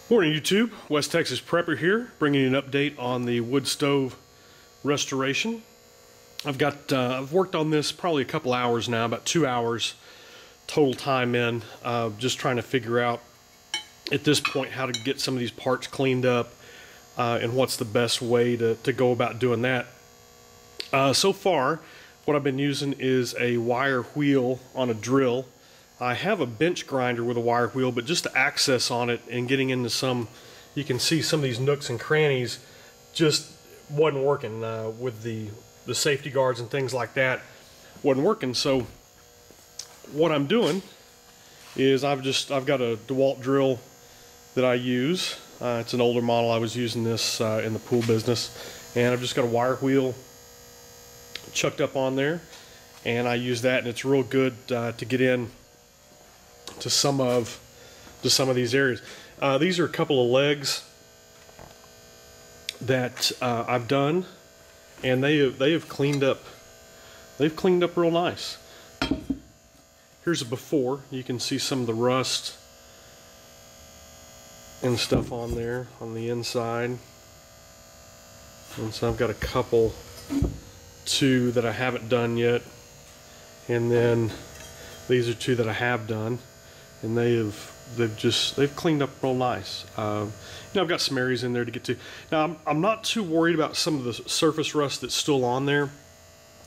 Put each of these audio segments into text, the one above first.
Morning YouTube, West Texas Prepper here, bringing you an update on the wood stove restoration. I've worked on this probably a couple hours now, about 2 hours total time in, just trying to figure out at this point how to get some of these parts cleaned up and what's the best way to go about doing that. So far, what I've been using is a wire wheel on a drill. I have a bench grinder with a wire wheel, but just the access on it and getting into some, you can see some of these nooks and crannies just wasn't working with the safety guards and things like that. Wasn't working. So what I'm doing is I've got a DeWalt drill that I use. It's an older model. I was using this in the pool business, and I've just got a wire wheel chucked up on there, and I use that, and it's real good to get in to some of these areas. These are a couple of legs that I've done, and they have cleaned up. They've cleaned up real nice. Here's a before. You can see some of the rust and stuff on there on the inside. And so I've got a couple, two that I haven't done yet, and then these are two that I have done. And they've cleaned up real nice. You know, I've got some areas in there to get to. Now I'm not too worried about some of the surface rust that's still on there.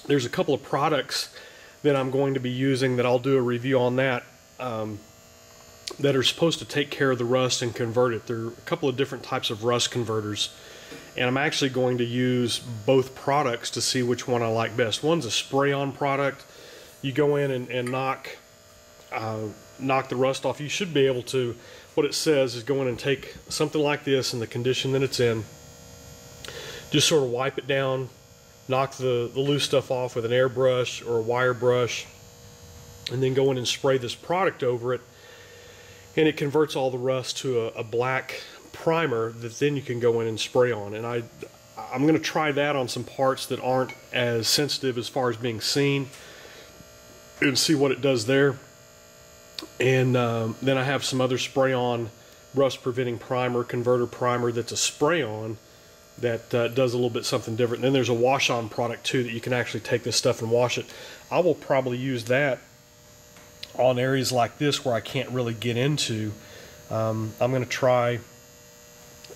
There's a couple of products that I'm going to be using that I'll do a review on that that are supposed to take care of the rust and convert it. There are a couple of different types of rust converters, and I'm actually going to use both products to see which one I like best. One's a spray-on product. You go in and knock the rust off. You should be able to, what it says is go in and take something like this in the condition that it's in, just sort of wipe it down, knock the loose stuff off with an airbrush or a wire brush, and then go in and spray this product over it, and it converts all the rust to a black primer that then you can go in and spray on. And I'm going to try that on some parts that aren't as sensitive as far as being seen and see what it does there. And then I have some other spray-on rust-preventing primer, converter primer that's a spray-on that does a little bit something different. And then there's a wash-on product too that you can actually take this stuff and wash it. I will probably use that on areas like this where I can't really get into. I'm going to try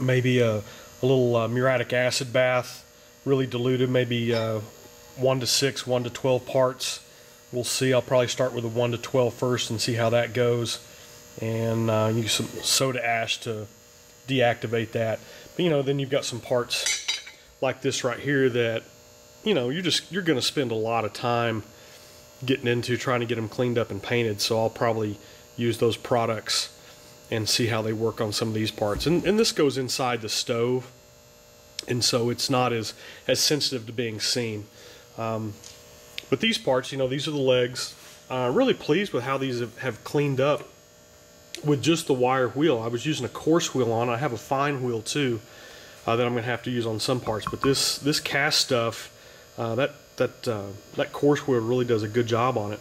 maybe a little muriatic acid bath, really diluted, maybe 1 to 6, 1 to 12 parts. We'll see. I'll probably start with a 1 to 12 first and see how that goes, and use some soda ash to deactivate that. But you know, then you've got some parts like this right here that, you know, you're going to spend a lot of time getting into trying to get them cleaned up and painted. So I'll probably use those products and see how they work on some of these parts. And this goes inside the stove, and so it's not as sensitive to being seen. But these parts, you know, these are the legs. Really pleased with how these have cleaned up with just the wire wheel. I was using a coarse wheel on. I have a fine wheel too that I'm going to have to use on some parts. But this cast stuff, that coarse wheel really does a good job on it.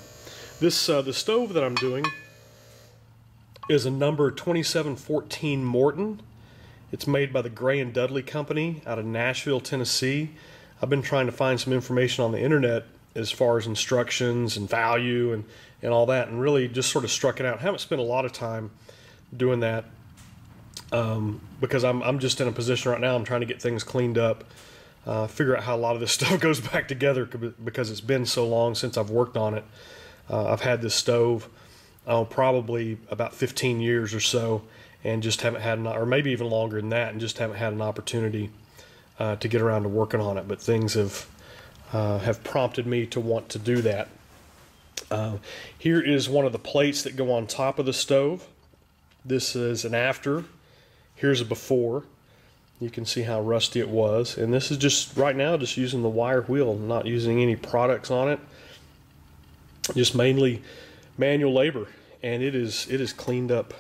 The stove that I'm doing is a number 2714 Morton. It's made by the Gray and Dudley Company out of Nashville, Tennessee. I've been trying to find some information on the internet as far as instructions and value and all that, and really just sort of struck it out. I haven't spent a lot of time doing that because I'm just in a position right now. I'm trying to get things cleaned up, figure out how a lot of this stuff goes back together because it's been so long since I've worked on it. I've had this stove probably about 15 years or so, and just haven't had or maybe even longer than that, and just haven't had an opportunity to get around to working on it. But things have prompted me to want to do that. Here is one of the plates that go on top of the stove. This is an after. Here's a before. You can see how rusty it was. And this is just, right now, just using the wire wheel, not using any products on it. Just mainly manual labor. And it is cleaned up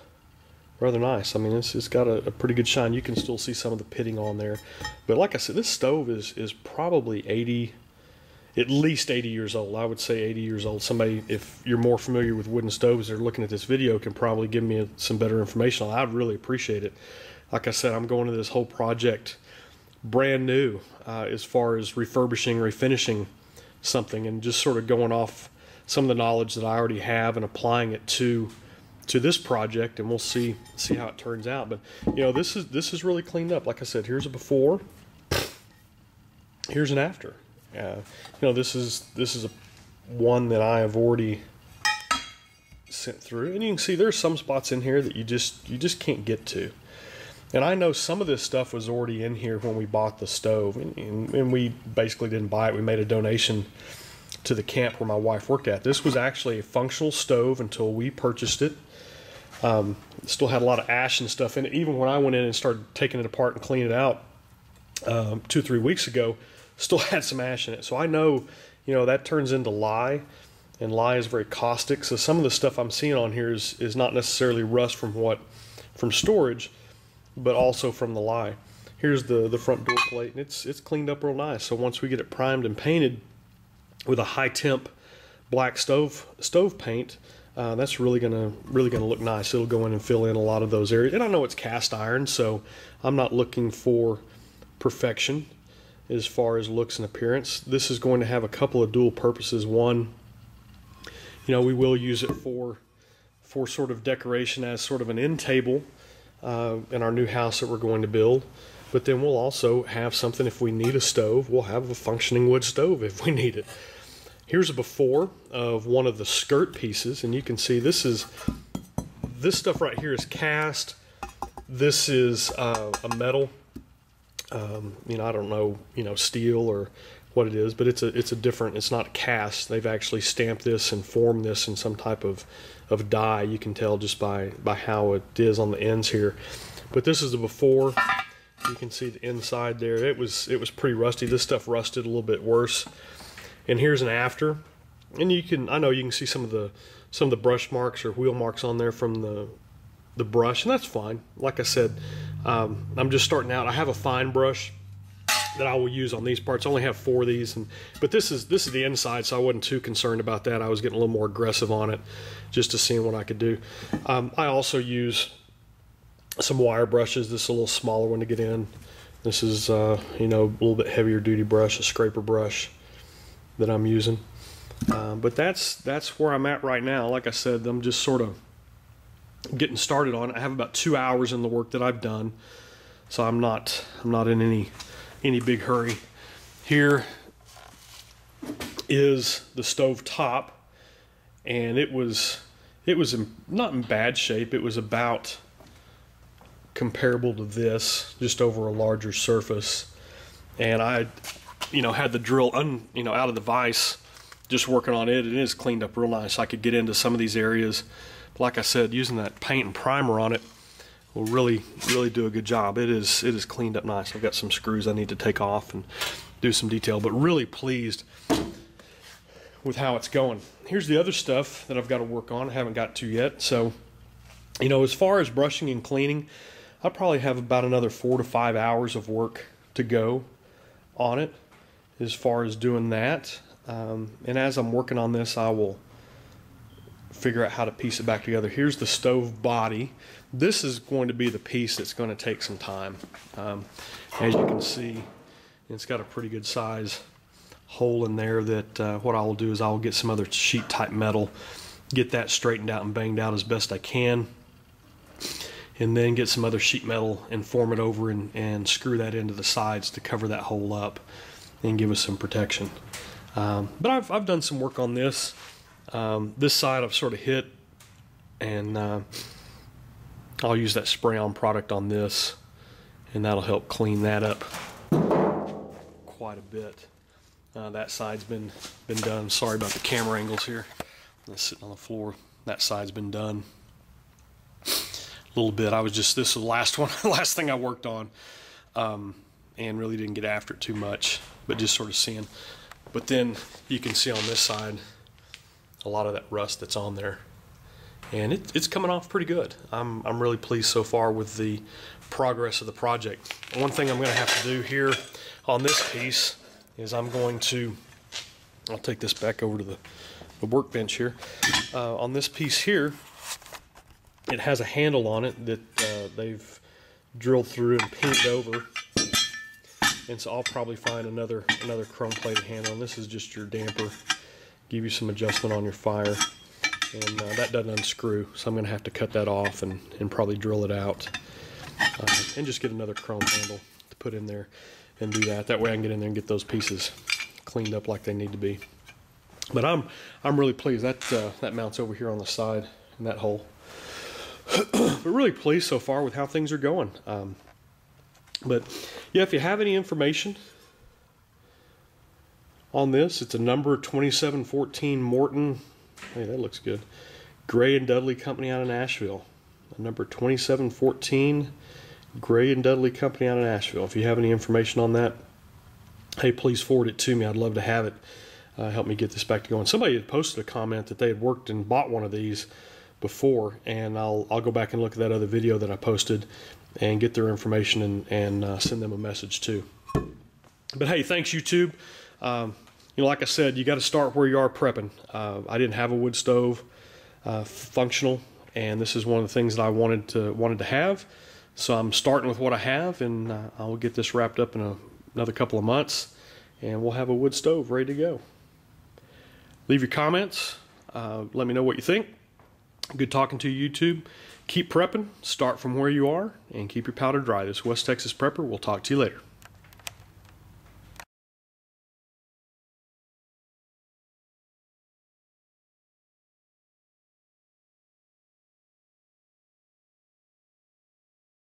rather nice. I mean, it's got a pretty good shine. You can still see some of the pitting on there. But like I said, this stove is probably at least 80 years old. I would say 80 years old. Somebody, if you're more familiar with wooden stoves, they're looking at this video, can probably give me some better information. I'd really appreciate it. like I said, I'm going to this whole project brand new as far as refurbishing, refinishing something, and just sort of going off some of the knowledge that I already have and applying it to this project, and we'll see how it turns out. But you know, this is really cleaned up. Like I said, here's a before, here's an after. You know, this is a one that I have already sent through, and you can see there's some spots in here that you just can't get to. And I know some of this stuff was already in here when we bought the stove, and we basically didn't buy it. We made a donation to the camp where my wife worked at. This was actually a functional stove until we purchased it. It still had a lot of ash and stuff in it. Even when I went in and started taking it apart and cleaning it out 2 or 3 weeks ago, still had some ash in it. So I know, you know, that turns into lye, and lye is very caustic. So some of the stuff I'm seeing on here is not necessarily rust from storage, but also from the lye. Here's the front door plate, and it's cleaned up real nice. So once we get it primed and painted with a high temp black stove paint, that's really gonna look nice. It'll go in and fill in a lot of those areas. And I know it's cast iron, so I'm not looking for perfection as far as looks and appearance. This is going to have a couple of dual purposes. One, you know, we will use it for sort of decoration as sort of an end table in our new house that we're going to build. But then we'll also have something if we need a stove. We'll have a functioning wood stove if we need it. Here's a before of one of the skirt pieces, and you can see this stuff right here is cast. This is a metal. You know, I don't know, you know, steel or what it is, but it's a different. It's not cast. They've actually stamped this and formed this in some type of die. You can tell just by how it is on the ends here. But this is the before. You can see the inside there. It was pretty rusty. This stuff rusted a little bit worse. And here's an after, and I know you can see some of the brush marks or wheel marks on there from the brush, and that's fine. Like I said, I'm just starting out. I have a fine brush that I will use on these parts. I only have 4 of these, but this is the inside, so I wasn't too concerned about that. I was getting a little more aggressive on it, just to see what I could do. I also use some wire brushes. This is a little smaller one to get in. This is you know, a little bit heavier duty brush, a scraper brush that I'm using. But that's where I'm at right now. Like I said, I'm just sort of getting started on it. I have about 2 hours in the work that I've done, so I'm not in any big hurry. Here is the stove top, and it was not in bad shape. It was about comparable to this, just over a larger surface. And I, you know, had the drill out of the vise, just working on it. It is cleaned up real nice. I could get into some of these areas. But like I said, using that paint and primer on it will really do a good job. It is cleaned up nice. I've got some screws I need to take off and do some detail, but really pleased with how it's going. Here's the other stuff that I've got to work on. I haven't got to yet. So, you know, as far as brushing and cleaning, I probably have about another 4 to 5 hours of work to go on it as far as doing that. And as I'm working on this, I will figure out how to piece it back together. Here's the stove body. This is going to be the piece that's going to take some time. As you can see, it's got a pretty good size hole in there that what I will do is I will get some other sheet type metal, get that straightened out and banged out as best I can, and then get some other sheet metal and form it over and screw that into the sides to cover that hole up and give us some protection. But I've done some work on this. This side I've sort of hit, and I'll use that spray-on product on this, and that'll help clean that up quite a bit. That side's been done. Sorry about the camera angles here. That's sitting on the floor. That side's been done a little bit. This is the last one, last thing I worked on, and really didn't get after it too much, but just sort of seeing. But then you can see on this side a lot of that rust that's on there, and it's coming off pretty good. I'm really pleased so far with the progress of the project. One thing I'm going to have to do here on this piece is I'll take this back over to the workbench here. On this piece here, it has a handle on it that they've drilled through and painted over. And so I'll probably find another chrome plated handle. And this is just your damper. Give you some adjustment on your fire. And that doesn't unscrew, so I'm going to have to cut that off and probably drill it out. And just get another chrome handle to put in there and do that. That way I can get in there and get those pieces cleaned up like they need to be. But I'm really pleased. That mounts over here on the side in that hole. But really pleased so far with how things are going. But yeah, if you have any information on this, it's a number 2714 Morton. Hey, that looks good. Gray and Dudley Company out of Nashville. A number 2714 Gray and Dudley Company out of Nashville. If you have any information on that, hey, please forward it to me. I'd love to have it. Help me get this back to going. Somebody had posted a comment that they had worked and bought one of these before, and I'll go back and look at that other video that I posted and get their information and send them a message too. But hey, thanks YouTube. You know, like I said, you got to start where you are prepping. I didn't have a wood stove functional, and this is one of the things that I wanted to have. So I'm starting with what I have, and I'll get this wrapped up in another couple of months, and we'll have a wood stove ready to go. Leave your comments. Let me know what you think. Good talking to you, YouTube. Keep prepping. Start from where you are, and keep your powder dry. This is West Texas Prepper. We'll talk to you later.